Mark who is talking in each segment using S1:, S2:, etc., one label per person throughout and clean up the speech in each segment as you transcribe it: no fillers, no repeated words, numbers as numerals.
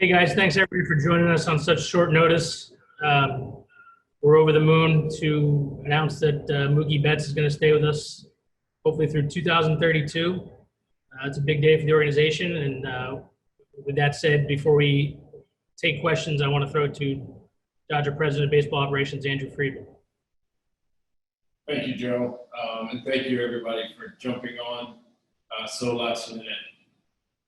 S1: Hey guys, thanks everybody for joining us on such short notice. We're over the moon to announce that Mookie Betts is going to stay with us hopefully through 2032. It's a big day for the organization. And with that said, before we take questions, I want to throw it to Dodger President of Baseball Operations, Andrew Friedman.
S2: Thank you, Joe. And thank you, everybody, for jumping on so last minute.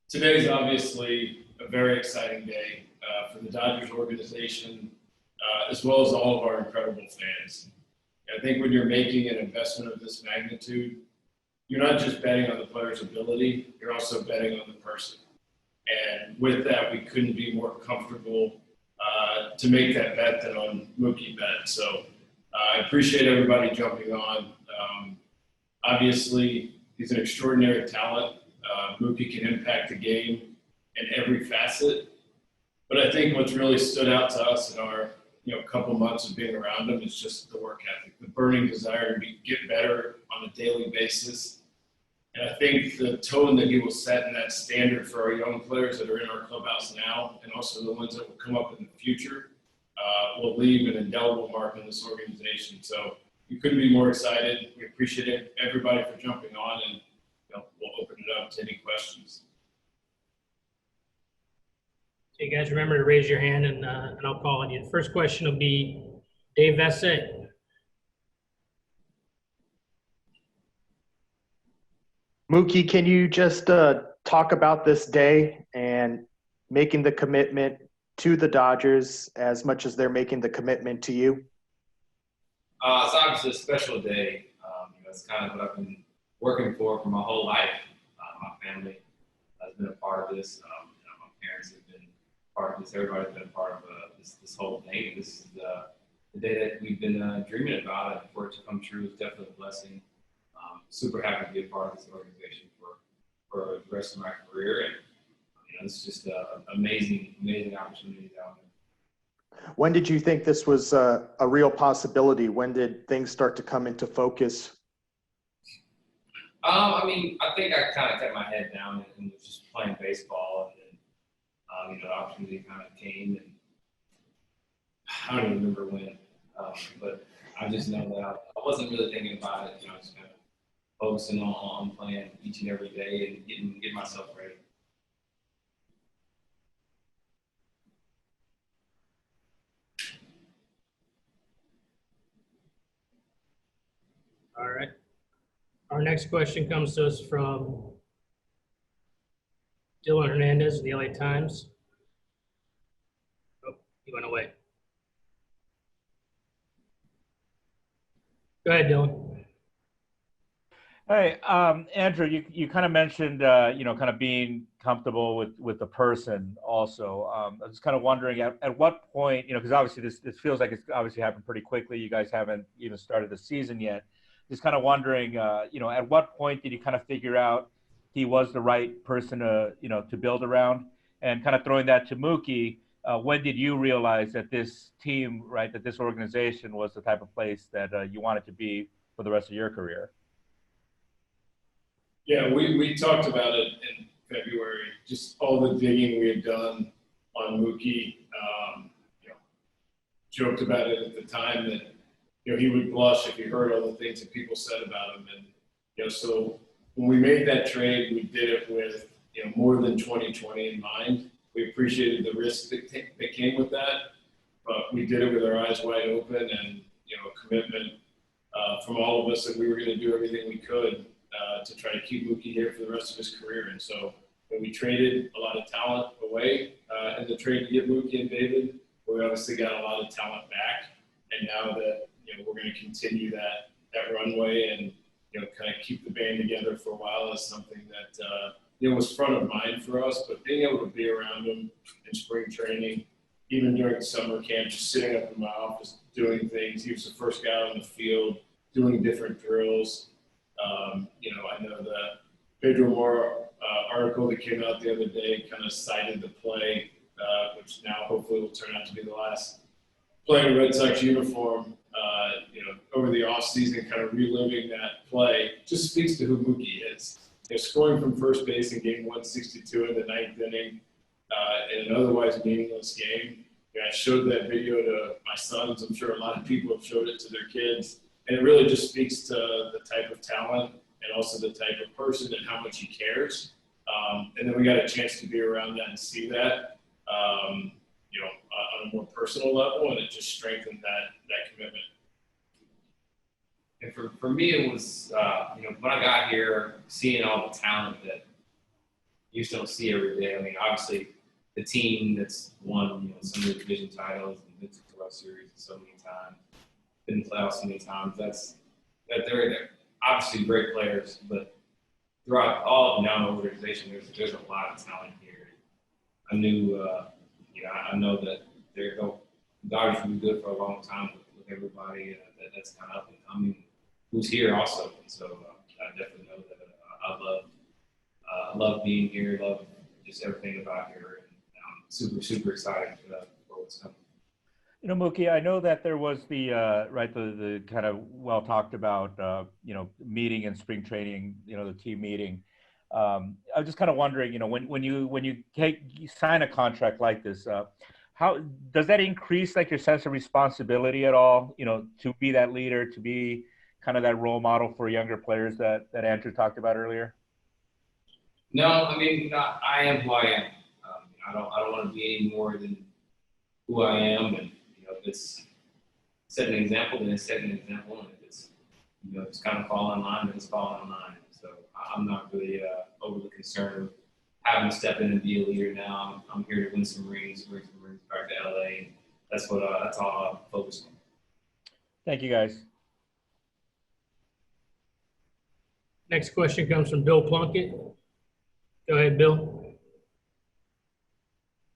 S2: Today is obviously a very exciting day for the Dodgers organization, as well as all of our incredible fans. I think when you're making an investment of this magnitude, you're not just betting on the player's ability, you're also betting on the person. And with that, we couldn't be more comfortable to make that bet than on Mookie Betts. So I appreciate everybody jumping on. Obviously, he's an extraordinary talent. Mookie can impact the game in every facet. But I think what's really stood out to us in our couple months of being around him is just the work ethic, the burning desire to get better on a daily basis. And I think the tone that he will set in that standard for our young players that are in our clubhouse now, and also the ones that will come up in the future, will leave an indelible mark on this organization. So we couldn't be more excited. We appreciate everybody for jumping on, and we'll open it up to any questions.
S1: Hey guys, remember to raise your hand and I'll call on you. The first question will be Dave Vessett.
S3: Mookie, can you just talk about this day and making the commitment to the Dodgers as much as they're making the commitment to you?
S4: It's obviously a special day. It's kind of what I've been working for my whole life. My family has been a part of this. My parents have been part of this. Everybody's been a part of this whole thing. This is the day that we've been dreaming about, and for it to come true is definitely a blessing. Super happy to be a part of this organization for the rest of my career, and it's just an amazing opportunity down there.
S3: When did you think this was a real possibility? When did things start to come into focus?
S4: I think I kind of kept my head down and was just playing baseball, and then the opportunity kind of came, and I don't even remember when, but I just know that I wasn't really thinking about it. I was kind of focusing on playing each and every day and getting myself ready.
S1: All right. Our next question comes to us from Dylan Hernandez of the LA Times. Oh, he went away. Go ahead, Dylan.
S5: Hey, Andrew, you kind of mentioned, kind of being comfortable with the person also. I was kind of wondering at what point, because obviously this feels like it's obviously happened pretty quickly. You guys haven't even started the season yet. Just kind of wondering, at what point did you kind of figure out he was the right person to build around? And kind of throwing that to Mookie, when did you realize that this team, right, that this organization was the type of place that you wanted to be for the rest of your career?
S2: Yeah, we talked about it in February, just all the digging we had done on Mookie. Joked about it at the time that he would blush if he heard all the things that people said about him. And so when we made that trade, we did it with more than 2020 in mind. We appreciated the risk that came with that, but we did it with our eyes wide open and a commitment from all of us that we were going to do everything we could to try to keep Mookie here for the rest of his career. And so when we traded a lot of talent away in the trade to get Mookie and David, we obviously got a lot of talent back. And now that we're going to continue that runway and kind of keep the band together for a while is something that was front of mind for us. But being able to be around him in spring training, even during summer camp, just sitting up in my office doing things. He was the first guy on the field doing different drills. I know the Pedro Mora article that came out the other day kind of cited the play, which now hopefully will turn out to be the last play in a Red Sox uniform. Over the offseason, kind of reliving that play just speaks to who Mookie is. Scoring from first base in game 162 in the ninth inning, in an otherwise meaningless game. I showed that video to my sons. I'm sure a lot of people have showed it to their kids. And it really just speaks to the type of talent and also the type of person and how much he cares. And then we got a chance to be around that and see that, on a more personal level, and it just strengthened that commitment.
S4: And for me, it was, when I got here, seeing all the talent that you just don't see every day. I mean, obviously, the team that's won, some of the division titles and been to the World Series so many times, been in the playoffs so many times. They're obviously great players, but throughout all down the organization, there's a lot of talent here. I knew, I know that the Dodgers will be good for a long time with everybody that's kind of up and coming, who's here also. And so I definitely know that I love being here, love just everything about here. And I'm super, super excited for what's coming.
S5: Mookie, I know that there was the kind of well talked about, meeting in spring training, the team meeting. I was just kind of wondering, when you sign a contract like this, how does that increase like your sense of responsibility at all? To be that leader, to be kind of that role model for younger players that Andrew talked about earlier.
S4: No, I mean, I am who I am. I don't want to be any more than who I am, and if it's setting an example, then it's setting an example, and if it's it's kind of fall in line, then it's falling in line. So I'm not really overly concerned with having to step in and be a leader now. I'm here to win some rings, bring some rings back to LA. And that's all I'm focused on.
S5: Thank you, guys.
S1: Next question comes from Bill Plunkett. Go ahead, Bill.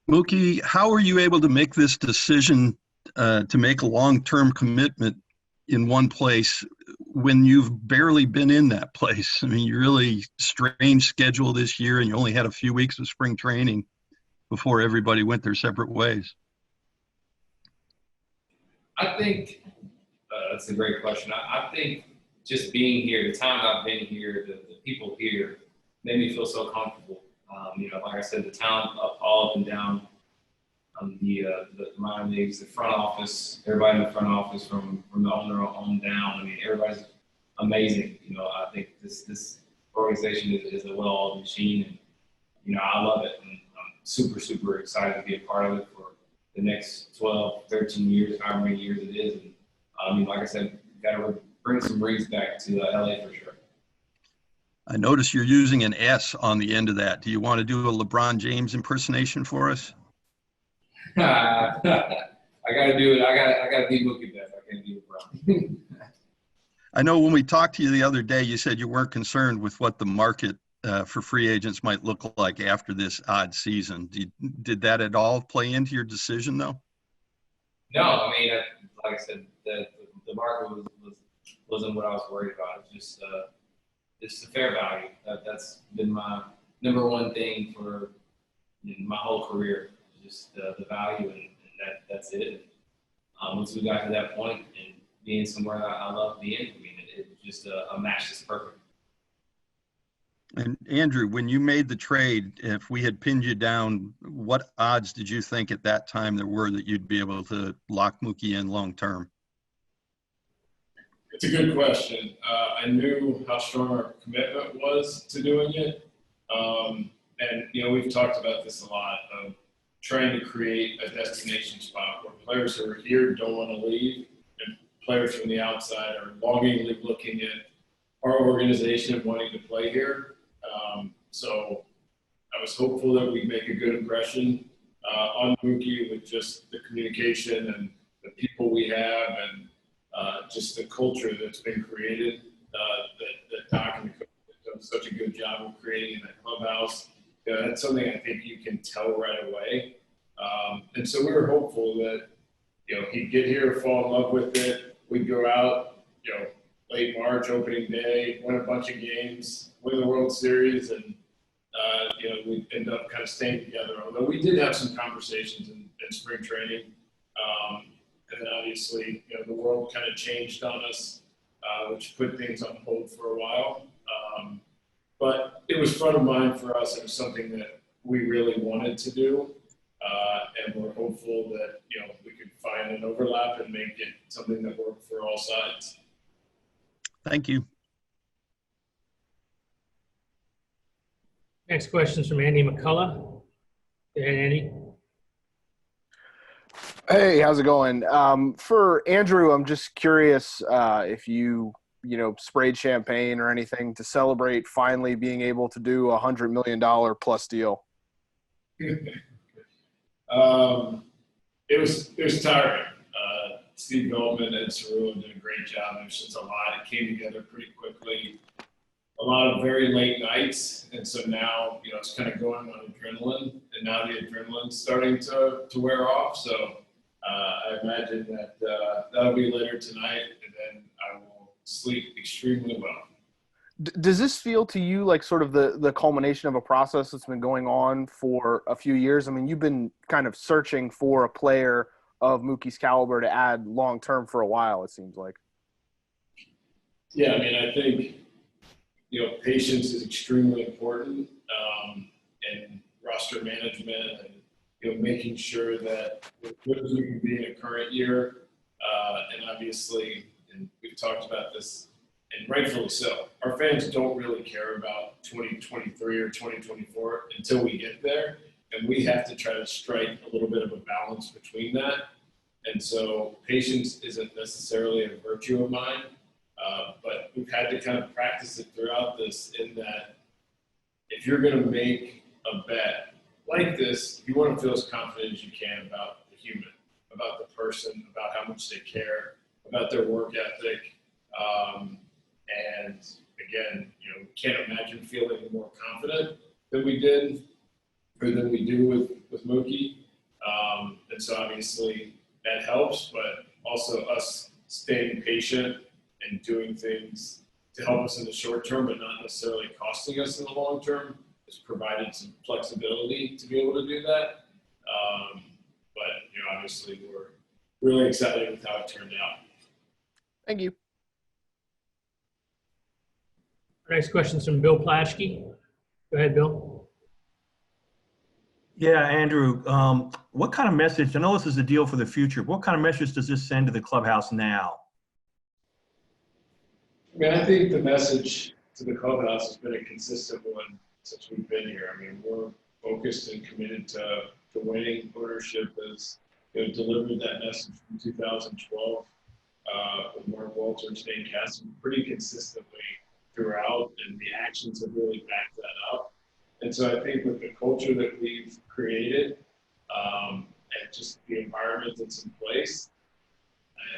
S6: Mookie, how are you able to make this decision to make a long-term commitment in one place when you've barely been in that place? I mean, you really strange schedule this year, and you only had a few weeks of spring training before everybody went their separate ways.
S4: I think that's a great question. I think just being here, the time I've been here, the people here made me feel so comfortable. Like I said, the talent all up and down, the minor leagues, the front office, everybody in the front office from the owner on down. I mean, everybody's amazing. I think this organization is a well-oiled machine, and I love it. And I'm super, super excited to be a part of it for the next 12, 13 years, however many years it is. And like I said, got to bring some rings back to LA for sure.
S6: I notice you're using an S on the end of that. Do you want to do a LeBron James impersonation for us?
S4: I got to do it. I got to be Mookie Betts. I can't be LeBron.
S6: I know when we talked to you the other day, you said you weren't concerned with what the market for free agents might look like after this odd season. Did that at all play into your decision, though?
S4: No, I mean, like I said, the market wasn't what I was worried about. It's just the fair value. That's been my number one thing for my whole career. Just the value, and that's it. Once we got to that point and being somewhere I love being, I mean, it was just a match that's perfect.
S6: And Andrew, when you made the trade, if we had pinned you down, what odds did you think at that time there were that you'd be able to lock Mookie in long term?
S2: It's a good question. I knew how strong our commitment was to doing it. And, we've talked about this a lot of trying to create a destination spot where players who are here don't want to leave, and players from the outside are longingly looking at our organization and wanting to play here. So I was hopeful that we'd make a good impression on Mookie with just the communication and the people we have, and just the culture that's been created, that Doc and the coach have done such a good job of creating in that clubhouse. That's something I think you can tell right away. And so we were hopeful that, he'd get here, fall in love with it. We'd go out, late March, opening day, win a bunch of games, win the World Series, and, we'd end up kind of staying together. Although we did have some conversations in spring training. And then obviously, the world kind of changed on us, which put things on hold for a while. But it was front of mind for us. It was something that we really wanted to do. And we're hopeful that, we could find an overlap and make it something that worked for all sides.
S6: Thank you.
S1: Next question is from Andy McCullough. Go ahead, Andy.
S7: Hey, how's it going? For Andrew, I'm just curious if you sprayed champagne or anything to celebrate finally being able to do a $100 million plus deal.
S2: It was tiring. Steve Goldman and Cerullo did a great job. There's just a lot. It came together pretty quickly. A lot of very late nights, and so now it's kind of going on adrenaline, and now the adrenaline's starting to wear off. So I imagine that that'll be later tonight, and then I will sleep extremely well.
S7: Does this feel to you like sort of the culmination of a process that's been going on for a few years? I mean, you've been kind of searching for a player of Mookie's caliber to add long term for a while, it seems like.
S2: Yeah, I mean, I think patience is extremely important, and roster management, and making sure that we're good as we can be in a current year, and obviously, and we've talked about this, and rightfully so. Our fans don't really care about 2023 or 2024 until we get there, and we have to try to strike a little bit of a balance between that. And so patience isn't necessarily a virtue of mine, but we've had to kind of practice it throughout this, in that if you're going to make a bet like this, you want to feel as confident as you can about the human, about the person, about how much they care, about their work ethic. And again, we can't imagine feeling more confident than we did, or than we do with Mookie. And so obviously that helps, but also us staying patient and doing things to help us in the short term, but not necessarily costing us in the long term, has provided some flexibility to be able to do that. But obviously we're really excited with how it turned out.
S7: Thank you.
S1: Our next question is from Bill Plaschke. Go ahead, Bill.
S8: Yeah, Andrew, what kind of message, I know this is a deal for the future, but what kind of message does this send to the clubhouse now?
S2: I mean, I think the message to the clubhouse has been a consistent one since we've been here. I mean, we're focused and committed to winning. Ownership has delivered that message from 2012 with Mark Walter and Stan Kasten pretty consistently throughout, and the actions have really backed that up. And so I think with the culture that we've created, and just the environment that's in place,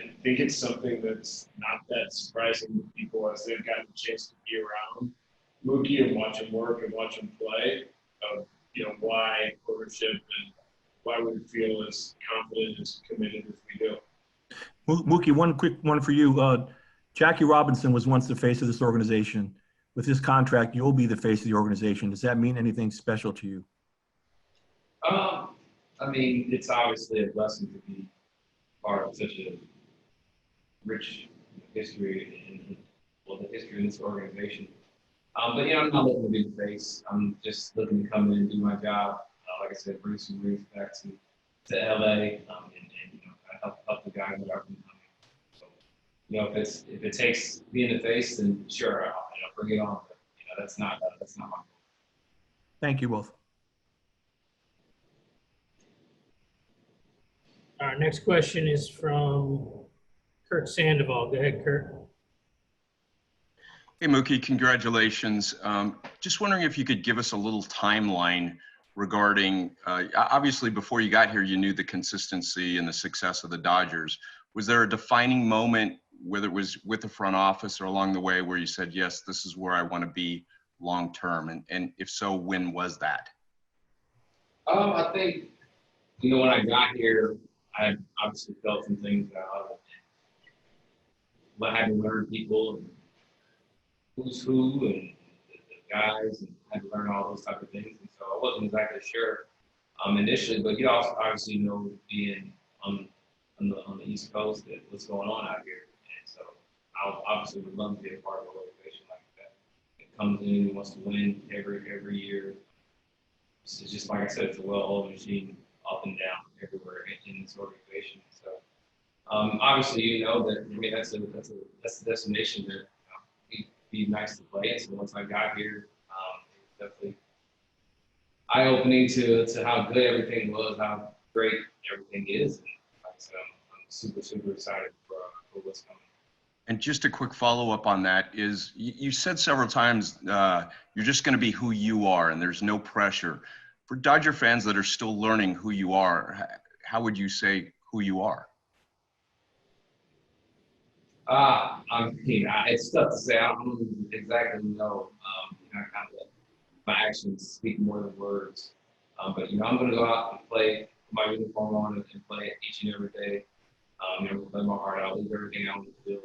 S2: I think it's something that's not that surprising to people as they've gotten a chance to be around Mookie and watch him work and watch him play, of why ownership and why we feel as confident, as committed as we do.
S8: Mookie, one quick one for you. Jackie Robinson was once the face of this organization. With this contract, you'll be the face of the organization. Does that mean anything special to you?
S4: I mean, it's obviously a blessing to be part of such a rich history and the history of this organization. But I'm not looking to be the face. I'm just looking to come in and do my job. Like I said, bring some rings back to LA, and help the guys that are coming. So, if it takes being the face, then sure, I'll bring it on. But that's not my goal.
S8: Thank you both.
S1: Our next question is from Kurt Sandoval. Go ahead, Kurt.
S9: Hey, Mookie, congratulations. Just wondering if you could give us a little timeline regarding, obviously before you got here, you knew the consistency and the success of the Dodgers. Was there a defining moment, whether it was with the front office or along the way, where you said, yes, this is where I want to be long term? And if so, when was that?
S4: I think, when I got here, I obviously felt some things out. I had to learn people, and who's who, and the guys, and had to learn all those type of things. And so I wasn't exactly sure initially, but you also obviously being on the East Coast, that what's going on out here. And so I obviously would love to be a part of an organization like that. It comes in and wants to win every year. it's just like I said, it's a well-oiled machine up and down everywhere in this organization. So obviously, you know that. I mean, that's the destination that it'd be nice to play. So once I got here, it was definitely eye-opening to how good everything was, how great everything is. And like I said, I'm super excited for what's coming.
S9: And just a quick follow-up on that is you said several times you're just going to be who you are and there's no pressure. For Dodger fans that are still learning who you are, how would you say who you are?
S4: I mean, it's tough to say. I don't exactly know. Kind of my actions speak more than words. But I'm going to go out and play, put my uniform on, and play each and every day. Play my heart out, leave everything out on the field.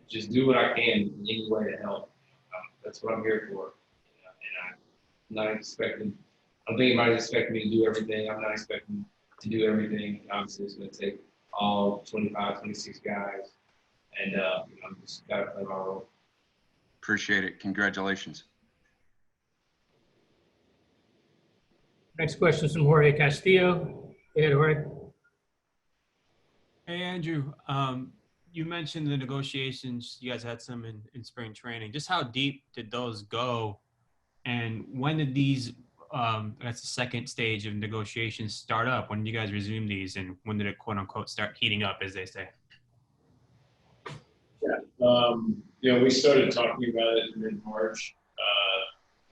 S4: Just do what I can in any way to help. That's what I'm here for. And I'm not expecting. I don't think anybody's expecting me to do everything. I'm not expecting to do everything. Obviously, it's going to take all 25, 26 guys, and I'm just got to play my role.
S9: Appreciate it. Congratulations.
S1: Next question is from Jorge Castillo. Go ahead, Jorge.
S10: Hey, Andrew. You mentioned the negotiations. You guys had some in spring training. Just how deep did those go? And when did these, that's the second stage of negotiations start up? When did you guys resume these? And when did it, quote unquote, start heating up, as they say?
S2: Yeah. We started talking about it in mid-March.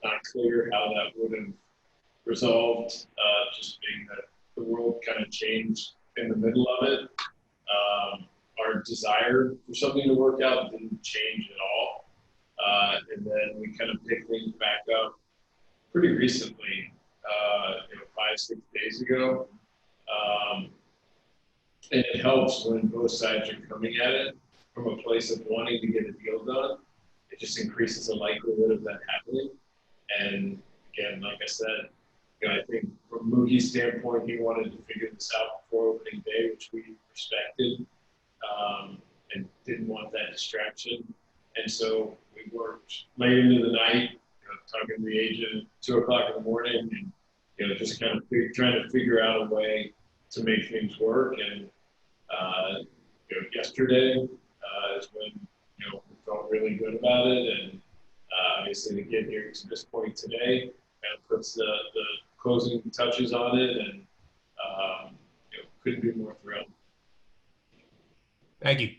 S2: Not clear how that would have resolved, just being that the world kind of changed in the middle of it. Our desire for something to work out didn't change at all. And then we kind of picked things back up pretty recently, 5-6 days ago. And it helps when both sides are coming at it from a place of wanting to get a deal done. It just increases the likelihood of that happening. And again, like I said, I think from Mookie's standpoint, he wanted to figure this out before opening day, which we respected, and didn't want that distraction. And so we worked late into the night, talking to the agent at 2 o'clock in the morning, and just kind of trying to figure out a way to make things work. And yesterday is when we felt really good about it, and obviously to get here to this point today kind of puts the closing touches on it, and couldn't be more thrilled.
S10: Thank you.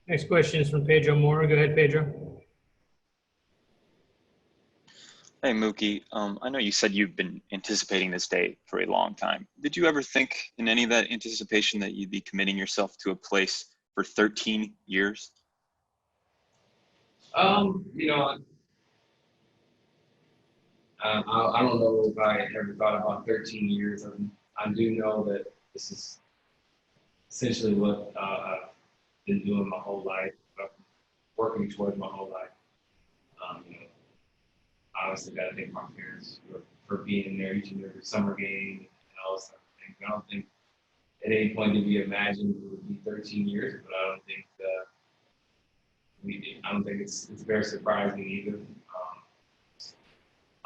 S1: Next question is from Pedro Mora. Go ahead, Pedro.
S11: Hey, Mookie. I know you said you've been anticipating this day for a long time. Did you ever think in any of that anticipation that you'd be committing yourself to a place for 13 years?
S4: I don't know if I ever thought about 13 years. I do know that this is essentially what I've been doing my whole life, working towards my whole life. Obviously, got to thank my parents for being there each and every summer game and all those type of things. I don't think at any point did we imagine it would be 13 years, but I don't think it's very surprising either.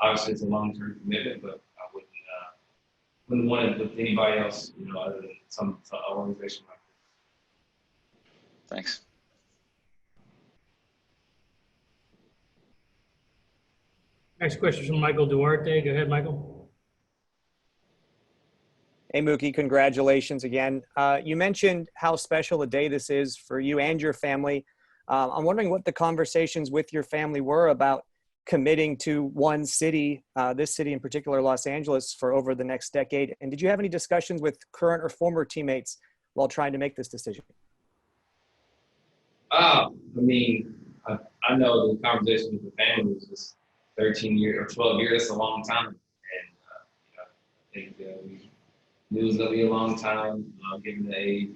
S4: Obviously, it's a long-term commitment, but I wouldn't want it with anybody else, other than some organization like this.
S11: Thanks.
S1: Next question is from Michael Duarte. Go ahead, Michael.
S12: Hey, Mookie, congratulations again. You mentioned how special a day this is for you and your family. I'm wondering what the conversations with your family were about committing to one city, this city in particular, Los Angeles, for over the next decade. And did you have any discussions with current or former teammates while trying to make this decision?
S4: I know the conversation with the family was just 13 years or 12 years. That's a long time. And I think we knew it was going to be a long time, given the age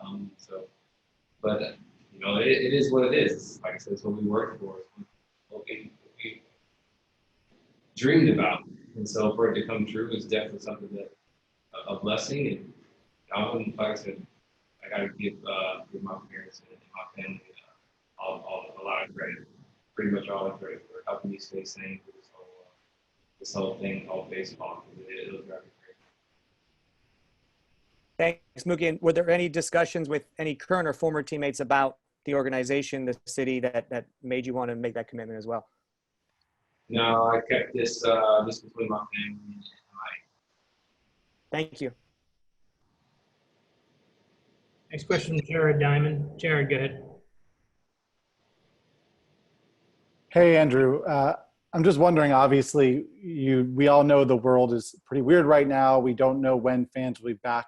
S4: and but it is what it is. Like I said, it's what we worked for. What we dreamed about. And so for it to come true is definitely something that a blessing. And I wouldn't, like I said, I got to give my parents and my family a lot of credit, pretty much all the credit for it. helping me stay sane through this whole thing called baseball. It was very great.
S12: Thanks, Mookie. And were there any discussions with any current or former teammates about the organization, the city, that made you want to make that commitment as well?
S4: No, I kept this between my family and
S12: Thank you.
S1: Next question, Jared Diamond. Jared, go ahead.
S13: Hey, Andrew. I'm just wondering, obviously, we all know the world is pretty weird right now. We don't know when fans will be back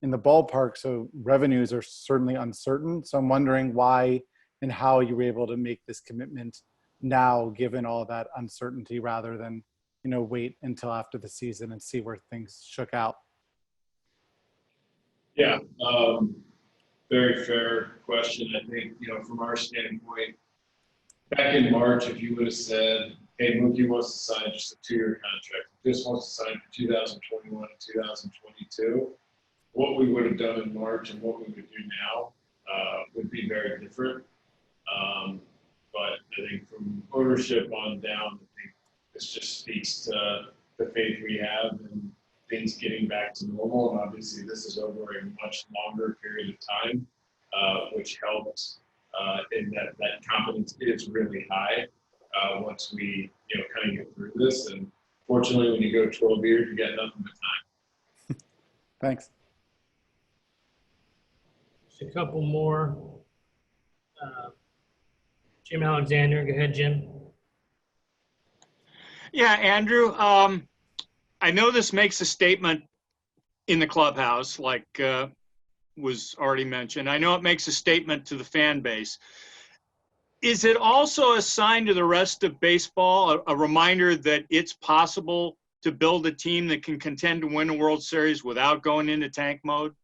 S13: in the ballpark, so revenues are certainly uncertain. So I'm wondering why and how you were able to make this commitment now, given all that uncertainty, rather than, wait until after the season and see where things shook out.
S2: Yeah, very fair question. I think, from our standpoint, back in March, if you would have said, hey, Mookie wants to sign just a 2-year contract, just wants to sign for 2021 and 2022, what we would have done in March and what we would do now would be very different. But I think from ownership on down, I think this just speaks to the faith we have and things getting back to normal. And obviously this is over a much longer period of time, which helps in that confidence is really high once we, kind of get through this. And fortunately, when you go 12 years, you got nothing but time.
S13: Thanks.
S1: Just a couple more. Jim Alexander, go ahead, Jim.
S14: Yeah, Andrew, I know this makes a statement in the clubhouse, like was already mentioned. I know it makes a statement to the fan base. Is it also a sign to the rest of baseball, a reminder that it's possible to build a team that can contend to win a World Series without going into tank mode?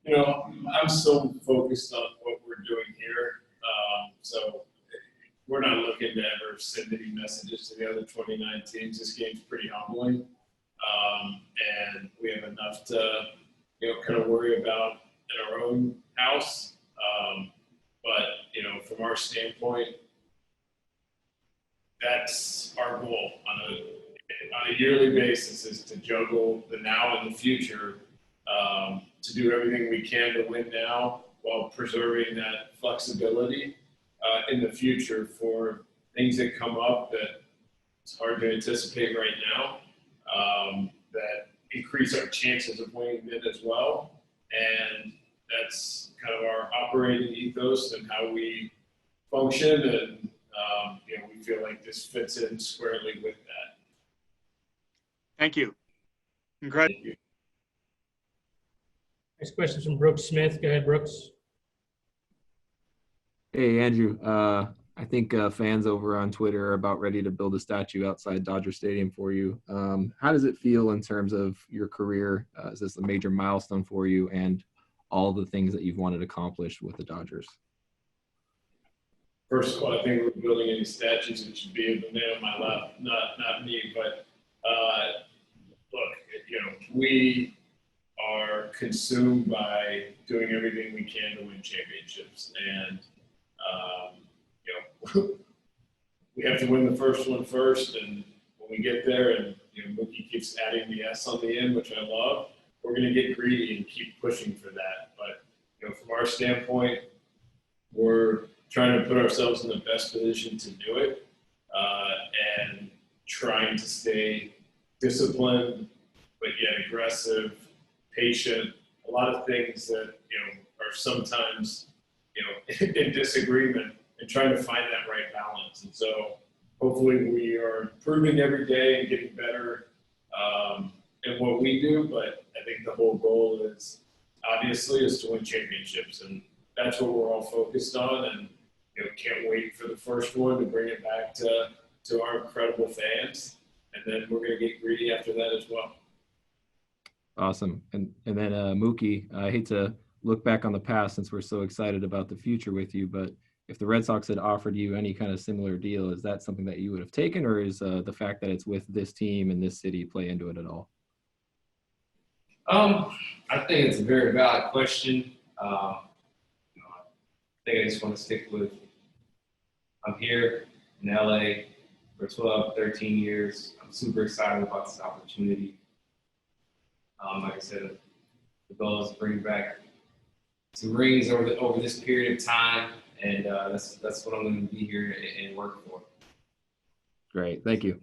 S2: I'm so focused on what we're doing here. So we're not looking to ever send any messages to the other 29 teams. This game's pretty humbling. And we have enough to, kind of worry about in our own house. But, from our standpoint, that's our goal on a yearly basis, is to juggle the now and the future, to do everything we can to win now while preserving that flexibility in the future for things that come up that it's hard to anticipate right now, that increase our chances of winning it as well. And that's kind of our operating ethos and how we function. And, we feel like this fits in squarely with that.
S14: Thank you. Congratulations.
S2: Thank you.
S1: Next question is from Brooks Smith. Go ahead, Brooks.
S15: Hey, Andrew. I think fans over on Twitter are about ready to build a statue outside Dodger Stadium for you. How does it feel in terms of your career? Is this a major milestone for you and all the things that you've wanted to accomplish with the Dodgers?
S2: First of all, I think we're building any statues that should be in the man on my lap, not me. But look, we are consumed by doing everything we can to win championships, and we have to win the first one first. And when we get there, and Mookie keeps adding the S on the end, which I love, we're going to get greedy and keep pushing for that. But from our standpoint, we're trying to put ourselves in the best position to do it, and trying to stay disciplined, but yet aggressive, patient. A lot of things that are sometimes in disagreement, and trying to find that right balance. And so hopefully we are improving every day and getting better in what we do. But I think the whole goal is to win championships, and that's what we're all focused on. And can't wait for the first one to bring it back to our incredible fans, and then we're going to get greedy after that as well.
S15: Awesome. And then Mookie, I hate to look back on the past since we're so excited about the future with you, but if the Red Sox had offered you any kind of similar deal, is that something that you would have taken, or is the fact that it's with this team and this city play into it at all?
S4: I think it's a very valid question. I think I just want to stick with I'm here in LA for 12, 13 years. I'm super excited about this opportunity. Like I said, the goal is to bring back some rings over this period of time, and that's what I'm going to be here and work for.
S15: Great. Thank you.